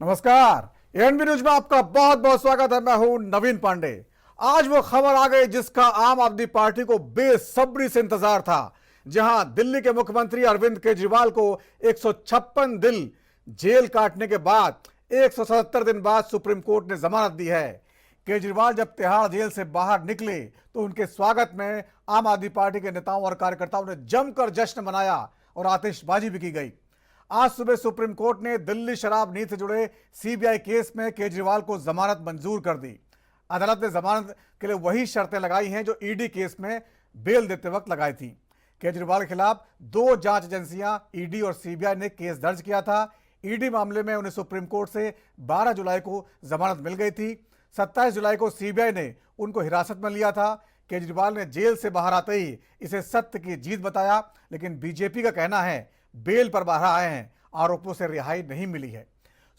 नमस्कार। ANB news में आपका बहुत बहुत स्वागत है। मैं हूं नवीन पांडे। आज वो खबर आ गई जिसका आम आदमी पार्टी को बेसब्री से इंतजार था। जहां दिल्ली के मुख्यमंत्री अरविंद केजरीवाल को 156 दिन जेल काटने के बाद 177 दिन बाद सुप्रीम कोर्ट ने जमानत दी है। केजरीवाल जब तिहाड़ जेल से बाहर निकले तो उनके स्वागत में आम आदमी पार्टी के नेताओं और कार्यकर्ताओं ने जमकर जश्न मनाया और आतिशबाजी भी की गई। आज सुबह सुप्रीम कोर्ट ने दिल्ली शराब नीति से जुड़े सीबीआई केस में केजरीवाल को जमानत मंजूर कर दी। अदालत ने जमानत के लिए वही शर्तें लगाई हैं जो ईडी केस में बेल देते वक्त लगाई थी। केजरीवाल के खिलाफ 2 जांच एजेंसियां ईडी और सीबीआई ने केस दर्ज किया था। ईडी मामले में उन्हें सुप्रीम कोर्ट से 12 जुलाई को जमानत मिल गई थी। 27 जुलाई को सीबीआई ने उनको हिरासत में लिया था। केजरीवाल ने जेल से बाहर आते ही इसे सत्य की जीत बताया, लेकिन बीजेपी का कहना है बेल पर बाहर आए हैं, आरोपों से रिहाई नहीं मिली है।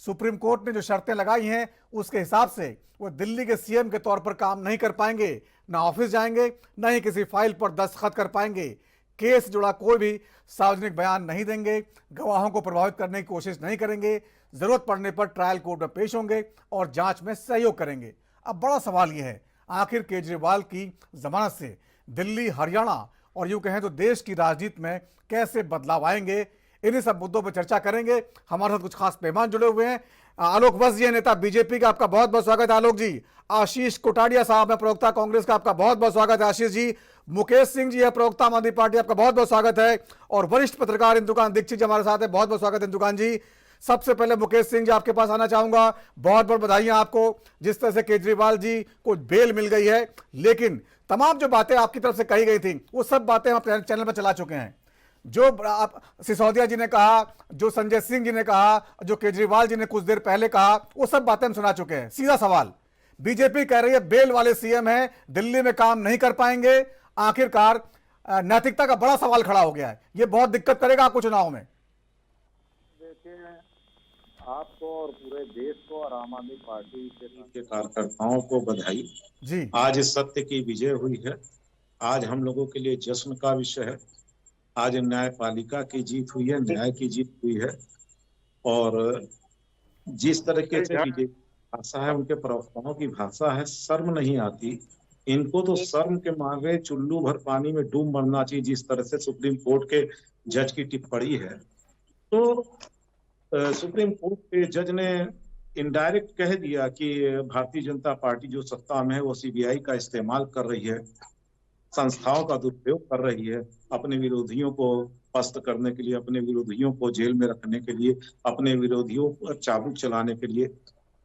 सुप्रीम कोर्ट ने जो शर्तें लगाई हैं उसके हिसाब से वो दिल्ली के सीएम के तौर पर काम नहीं कर पाएंगे, ना ऑफिस जाएंगे, ना ही किसी फाइल पर दस्तखत कर पाएंगे। केस जुड़ा कोई भी सार्वजनिक बयान नहीं देंगे, गवाहों को प्रभावित करने की कोशिश नहीं करेंगे, जरूरत पड़ने पर ट्रायल कोर्ट में पेश होंगे और जांच में सहयोग करेंगे। अब बड़ा सवाल यह है, आखिर केजरीवाल की जमानत से दिल्ली, हरियाणा और यूं कहें तो देश की राजनीति में कैसे बदलाव आएंगे, इन्हीं सब मुद्दों पर चर्चा करेंगे। हमारे साथ कुछ खास मेहमान जुड़े हुए हैं। आलोक बस जी, नेता बीजेपी का, आपका बहुत बहुत स्वागत है आलोक जी। आशीष कोटाडिया साहब है, प्रवक्ता कांग्रेस का, आपका बहुत बहुत स्वागत है आशीष जी। मुकेश सिंह जी है, प्रवक्ता आम आदमी पार्टी, आपका बहुत बहुत स्वागत है। और वरिष्ठ पत्रकार इंदुकान दीक्षित जी हमारे साथ है, बहुत बहुत स्वागत है इंदुकान जी। सबसे पहले मुकेश सिंह जी आपके पास आना चाहूंगा। बहुत बहुत बधाइयां आपको, जिस तरह से केजरीवाल जी को बेल मिल गई है, लेकिन तमाम जो बातें आपकी तरफ से कही गई थी वो सब बातें हम अपने चैनल पर चला चुके हैं। जो आप सिसोदिया जी ने कहा, जो संजय सिंह जी ने कहा, जो केजरीवाल जी ने कुछ देर पहले कहा, वो सब बातें हम सुना चुके हैं। सीधा सवाल, बीजेपी कह रही है बेल वाले सीएम हैं, दिल्ली में काम नहीं कर पाएंगे। आखिरकार नैतिकता का बड़ा सवाल खड़ा हो गया है। ये बहुत दिक्कत करेगा आपको चुनाव में। देखिए, आपको और पूरे देश को और आम आदमी पार्टी के कार्यकर्ताओं को बधाई जी। आज इस सत्य की विजय हुई है। आज हम लोगों के लिए जश्न का विषय है। आज न्यायपालिका की जीत हुई है, न्याय की जीत हुई है। और जिस तरीके से बीजेपी भाषा है, उनके प्रवक्ताओं की भाषा है, शर्म नहीं आती इनको। तो शर्म के मारे चुल्लू भर पानी में डूब मरना चाहिए। जिस तरह से सुप्रीम कोर्ट के जज की टिप्पणी है, तो सुप्रीम कोर्ट के जज ने इनडायरेक्ट कह दिया कि भारतीय जनता पार्टी जो सत्ता में है वो सीबीआई का इस्तेमाल कर रही है, संस्थाओं का दुरुपयोग कर रही है, अपने विरोधियों को पस्त करने के लिए, अपने विरोधियों को जेल में रखने के लिए, अपने विरोधियों पर चाबुक चलाने के लिए।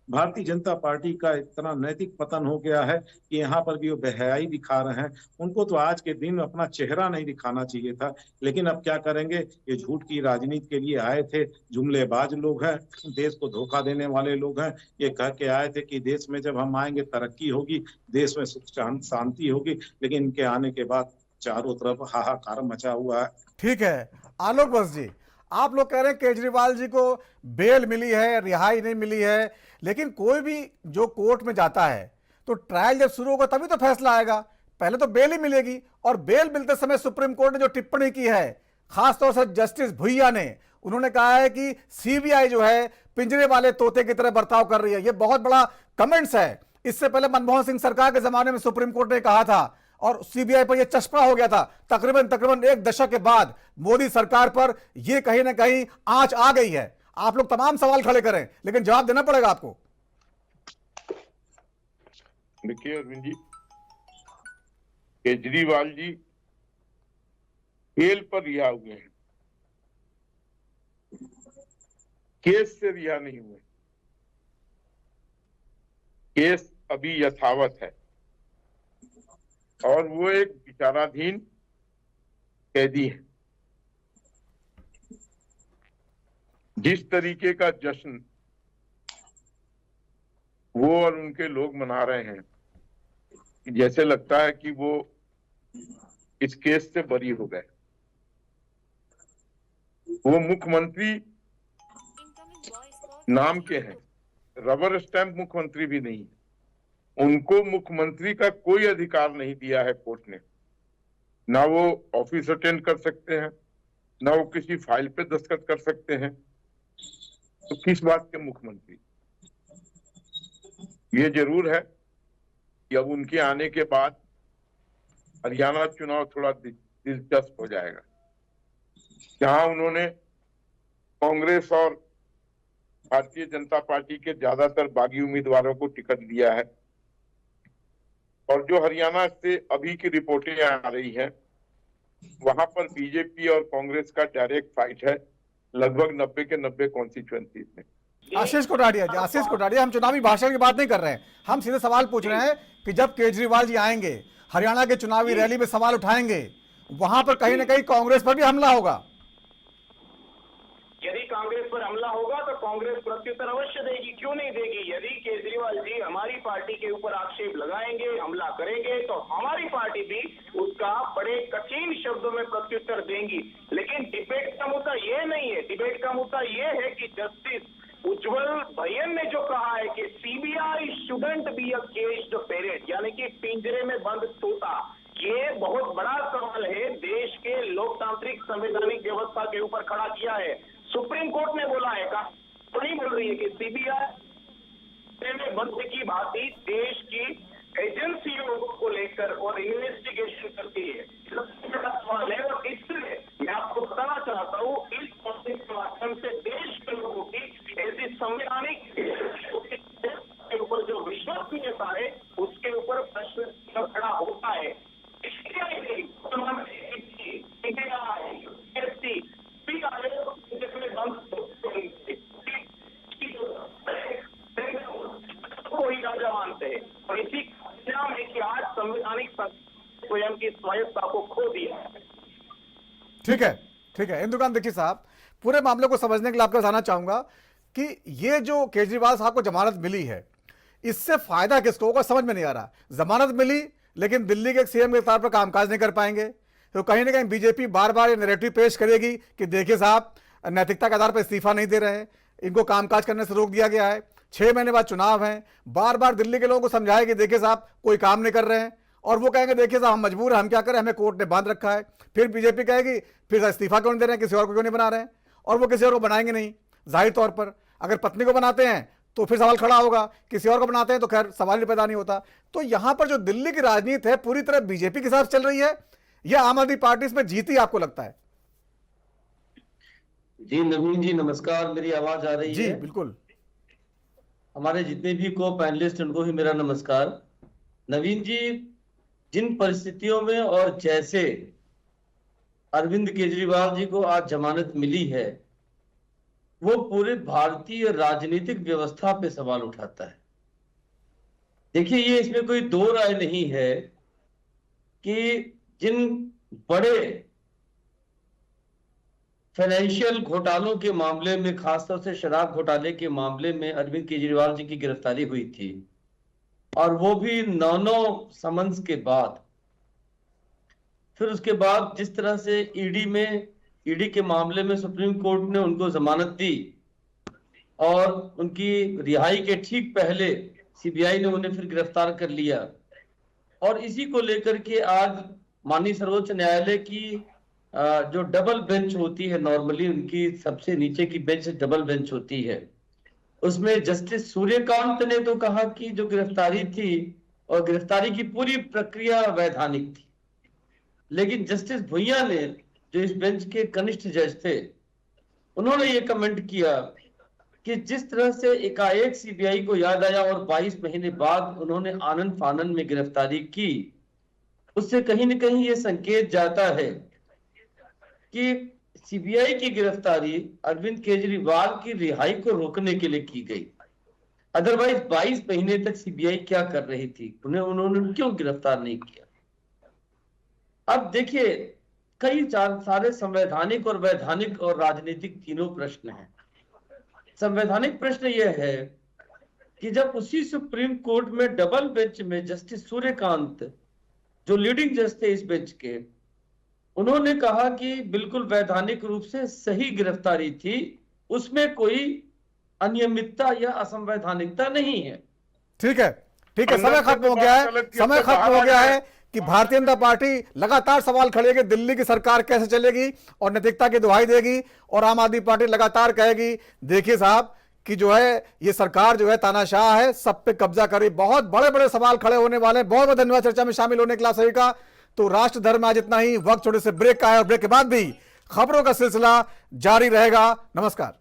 भारतीय जनता पार्टी का इतना नैतिक पतन हो गया है कि यहाँ पर भी वो बेहयाई दिखा रहे हैं। उनको तो आज के दिन अपना चेहरा नहीं दिखाना चाहिए था, लेकिन अब क्या करेंगे। ये झूठ की राजनीति के लिए आए थे, जुमलेबाज लोग हैं, देश को धोखा देने वाले लोग हैं। ये कह के आए थे कि देश में जब हम आएंगे तरक्की होगी, देश में सुख शांति होगी, लेकिन इनके आने के बाद चारों तरफ हाहाकार मचा हुआ है। ठीक है आलोक बस जी, आप लोग कह रहे हैं केजरीवाल जी को बेल मिली है, रिहाई नहीं मिली है, लेकिन कोई भी जो कोर्ट में जाता है तो ट्रायल जब शुरू होगा तभी तो फैसला आएगा। पहले तो बेल ही मिलेगी, और बेल मिलते समय सुप्रीम कोर्ट ने जो टिप्पणी की है, खासतौर से जस्टिस भुइया ने, उन्होंने कहा है कि सीबीआई जो है पिंजरे वाले तोते की तरह बर्ताव कर रही है। यह बहुत बड़ा कमेंट्स है। इससे पहले मनमोहन सिंह सरकार के जमाने में सुप्रीम कोर्ट ने कहा था और सीबीआई पर यह चस्पा हो गया था। तकरीबन 1 दशक के बाद मोदी सरकार पर यह कहीं ना कहीं आंच आ गई है। आप लोग तमाम सवाल खड़े करें, लेकिन जवाब देना पड़ेगा आपको। देखिए अरविंद जी, केजरीवाल जी बेल पर रिहा हुए हैं, केस से रिहा नहीं हुए। केस अभी यथावत है और वो एक विचाराधीन कैदी है। जिस तरीके का जश्न वो और उनके लोग मना रहे हैं, जैसे लगता है कि वो इस केस से बरी हो गए। वो मुख्यमंत्री नाम के हैं, रबर स्टैंप मुख्यमंत्री भी नहीं है। उनको मुख्यमंत्री का कोई अधिकार नहीं दिया है कोर्ट ने। ना वो ऑफिस अटेंड कर सकते हैं, ना वो किसी फाइल पे दस्तखत कर सकते हैं। तो किस बात के मुख्यमंत्री? ये जरूर है कि अब उनके आने के बाद हरियाणा चुनाव थोड़ा दिलचस्प हो जाएगा, जहां उन्होंने कांग्रेस और भारतीय जनता पार्टी के ज्यादातर बागी उम्मीदवारों को टिकट दिया है। और जो हरियाणा से अभी की रिपोर्टें आ रही हैं, वहां पर बीजेपी और कांग्रेस का डायरेक्ट फाइट है लगभग 90 के 90 कॉन्स्टिट्यूएंसीज में। आशीष कोठारिया जी, आशीष कोठारिया, हम चुनावी भाषण की बात नहीं कर रहे हैं, हम सीधे सवाल पूछ रहे हैं कि जब केजरीवाल जी आएंगे, हरियाणा के चुनावी रैली में सवाल उठाएंगे, वहां पर कहीं ना कहीं कांग्रेस पर भी हमला होगा। यदि कांग्रेस पर हमला होगा तो कांग्रेस प्रत्युत्तर अवश्य देगी, क्यों नहीं देगी। यदि केजरीवाल जी हमारी पार्टी के ऊपर आक्षेप लगाएंगे, हमला करेंगे, तो हमारी पार्टी भी उसका बड़े कठिन शब्दों में प्रत्युत्तर देंगी। लेकिन डिबेट का मुद्दा ये नहीं है, डिबेट का मुद्दा ये है कि जस्टिस उज्जवल भयन ने जो कहा है कि CBI shouldn't be a caged parent, यानी कि पिंजरे में बंद तोता, ये बहुत बड़ा सवाल है, देश के लोकतांत्रिक संवैधानिक व्यवस्था के ऊपर खड़ा किया है। सुप्रीम कोर्ट ने बोला है, तो नहीं बोल रही है कि सीबीआई में बंद की भांति देश की एजेंसियों को लेकर और इन्वेस्टिगेशन करती है। सबसे बड़ा सवाल है, और इसलिए मैं आपको बताना चाहता हूँ, इस पॉलिसी के माध्यम से देश के लोगों की ऐसी संवैधानिक के ऊपर जो विश्वसनीयता है, उसके ऊपर प्रश्न खड़ा होता है। राजा मानते हैं, और इसी परिणाम है कि आज संवैधानिक स्वयं की स्वायत्तता को खो दिया है। ठीक है, ठीक है इंदुकांत देखिए साहब, पूरे मामले को समझने के लिए आपको बताना चाहूंगा कि ये जो केजरीवाल साहब को जमानत मिली है, इससे फायदा किसको होगा समझ में नहीं आ रहा। जमानत मिली, लेकिन दिल्ली के सीएम के तौर पर कामकाज नहीं कर पाएंगे, तो कहीं ना कहीं बीजेपी बार बार ये नैरेटिव पेश करेगी कि देखिए साहब, नैतिकता के आधार पर इस्तीफा नहीं दे रहे हैं, इनको कामकाज करने से रोक दिया गया है, 6 महीने बाद चुनाव है, बार बार दिल्ली के लोगों को समझाए कि देखिए साहब कोई काम नहीं कर रहे हैं, और वो कहेंगे देखिए साहब हम मजबूर हैं, हम क्या करें, हमें कोर्ट ने बांध रखा है। फिर बीजेपी कहेगी फिर इस्तीफा क्यों नहीं दे रहे हैं, किसी और को क्यों नहीं बना रहे हैं, और वो किसी और को बनाएंगे नहीं। जाहिर तौर पर अगर पत्नी को बनाते हैं तो फिर सवाल खड़ा होगा, किसी और को बनाते हैं तो खैर सवाल ही पैदा नहीं होता। तो यहां पर जो दिल्ली की राजनीति है पूरी तरह बीजेपी के साथ चल रही है, या आम आदमी पार्टी इसमें जीती आपको लगता है? जी नवीन जी नमस्कार, मेरी आवाज आ रही जी है? बिल्कुल। हमारे जितने भी को पैनलिस्ट उनको भी मेरा नमस्कार। नवीन जी, जिन परिस्थितियों में और जैसे अरविंद केजरीवाल जी को आज जमानत मिली है, वो पूरे भारतीय राजनीतिक व्यवस्था पे सवाल उठाता है। देखिए, ये इसमें कोई दो राय नहीं है कि जिन बड़े फाइनेंशियल घोटालों के मामले में, खासतौर से शराब घोटाले के मामले में अरविंद केजरीवाल जी की गिरफ्तारी हुई थी, और वो भी 9 समन्स के बाद। फिर उसके बाद जिस तरह से ईडी के मामले में सुप्रीम कोर्ट ने उनको जमानत दी, और उनकी रिहाई के ठीक पहले सीबीआई ने उन्हें फिर गिरफ्तार कर लिया, और इसी को लेकर के आज माननीय सर्वोच्च न्यायालय की जो डबल बेंच होती है, नॉर्मली उनकी सबसे नीचे की बेंच डबल बेंच होती है, उसमें जस्टिस सूर्यकांत ने तो कहा कि जो गिरफ्तारी थी और गिरफ्तारी की पूरी प्रक्रिया वैधानिक थी। लेकिन जस्टिस भुइयां ने, जो इस बेंच के कनिष्ठ जज थे, उन्होंने ये कमेंट किया कि जिस तरह से एकाएक सीबीआई को याद आया और 22 महीने बाद उन्होंने आनन फानन में गिरफ्तारी की, उससे कहीं न कहीं ये संकेत जाता है कि सीबीआई की गिरफ्तारी अरविंद केजरीवाल की रिहाई को रोकने के लिए की गई। अदरवाइज 22 महीने तक सीबीआई क्या कर रही थी, उन्होंने क्यों गिरफ्तार नहीं किया? अब देखिए, कई सारे संवैधानिक और वैधानिक और राजनीतिक तीनों प्रश्न हैं। संवैधानिक प्रश्न यह है कि जब उसी सुप्रीम कोर्ट में डबल बेंच में जस्टिस सूर्यकांत, जो लीडिंग जज थे इस बेंच के, उन्होंने कहा कि बिल्कुल वैधानिक रूप से सही गिरफ्तारी थी, उसमें कोई अनियमितता या असंवैधानिकता नहीं है। ठीक है, ठीक है, समय खत्म हो गया है, समय खत्म हो गया है कि भारतीय जनता पार्टी लगातार सवाल खड़ेगी दिल्ली की सरकार कैसे चलेगी और नैतिकता की दुहाई देगी, और आम आदमी पार्टी लगातार कहेगी देखिए साहब कि जो है ये सरकार जो है तानाशाह है, सब पे कब्जा करे। बहुत बड़े बड़े सवाल खड़े होने वाले हैं। बहुत बहुत धन्यवाद चर्चा में शामिल होने के लिए आप सभी का। तो राष्ट्र धर्म में आज इतना ही। वक्त छोटे से ब्रेक का है और ब्रेक के बाद भी खबरों का सिलसिला जारी रहेगा। नमस्कार।